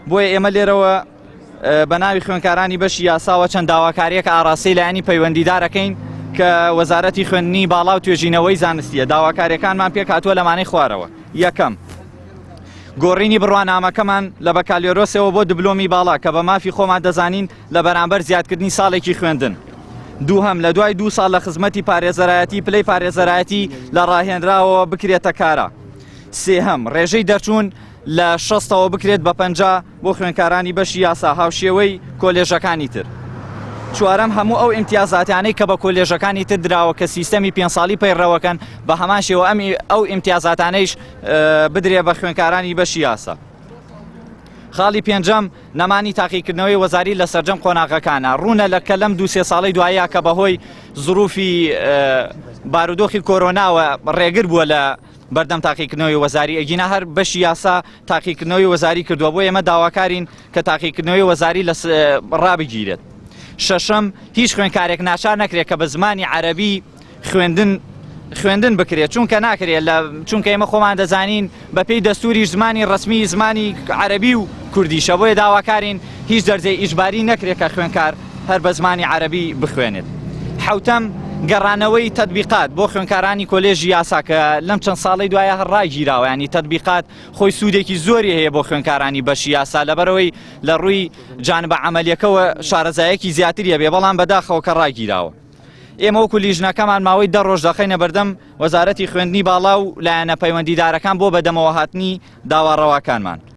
بۆیە ئێمە لێرەوە بە ناوی خوێندکارانی بەشی یاساوە چەند داواکاریەک ئاڕاستەی لایەنی پەیوەندیدارەکەین کە وەزارەتی خوێندنی باڵا و توێژینەوەی زانستیە. داواکاریەکانمان پێک هاتووە لەمانەی خوارەوە. یەکەم، گۆڕینی بڕوانامەکەمان لە بەکالۆرۆسەوە بۆ دبلۆمی باڵا کە بە مافی خۆمان دەزانین لە بەرامبەر زیادکردنی ساڵێکی خوێندن. دووهەم، لە دوای 2 ساڵ لە خزمەتی پارێزەرایەتی پلەی پارێزەرایەتی لە ڕاهێنراوەوە بکرێتە کارە. سێهەم، ڕێژەی دەرچوون لە 60ەوە بکرێت بە 50 بۆ خوێندکارانی بەشی یاسا هاوشێوەی کۆلێژەکانی تر. چوارەم، هەموو ئەو ئیمتیازاتیانەی کە بە کۆلێژەکانی تر دراوە کە سیستەمی 5 ساڵی پەیڕەوەکەن بە هەمان شێوە ئەو ئیمتیازاتانەیش بدرێ بە خوێندکارانی بەشی یاسا. خاڵی پێنجەم، نەمانی تاقیکردنەوەی وەزاری لە سەرجەم قۆناغەکانە. ڕوونە لە کە لەم 2-3 ساڵەی دوایە کە بەهۆی زروفی بارودۆخی کۆرۆناوە ڕێگر بووە لە بەردەم تاقیکردنەوەی وەزاری، ئەگینا هەر بەشی یاسا تاقیکردنەوەی وەزاری کردووە، بۆ ئێمە داواکارین کە تاقیکردنەوەی وەزاری ڕابگیرێت. شەشەم، هیچ خوێندکارێک ناچار نەکرێت کە بە زمانی عەرەبی خوێندن بکرێت، چونکە ناکرێت چونکە ئێمە خۆمان دەزانین بە پێی دەستوری زمانی ڕسمی زمانی عەرەبی و کوردیشە، بۆیە داواکارین هیچ دەرجەی ئیجباری نەکرێت کە خوێندکار هەر بە زمانی عەرەبی بخوێنێت. حوتەم، گەڕانەوەی تەطبیقات بۆ خوێندکارانی کۆلێژی یاسا کە لەم چەند ساڵی دوایە هەر ڕاگیراوە، ینی تەطبیقات خۆی سوودێکی زۆری هەیە بۆ خوێندکارانی بەشی یاسا لەبەرەوەی لە ڕووی جانبە عەمەلیەکەوە شارەزایەکی زیاتریە بێ، بەڵام بەداخەوە کە ڕاگیراوە. ئێمە وەکو لیژنەکەمان ماوەی 10 ڕۆژ دەخەینە بەردەم وەزارەتی خوێندنی باڵا و لایەنە پەیوەندیدارەکان بۆ بەدەمەوە هاتنی داواڕەواکانمان.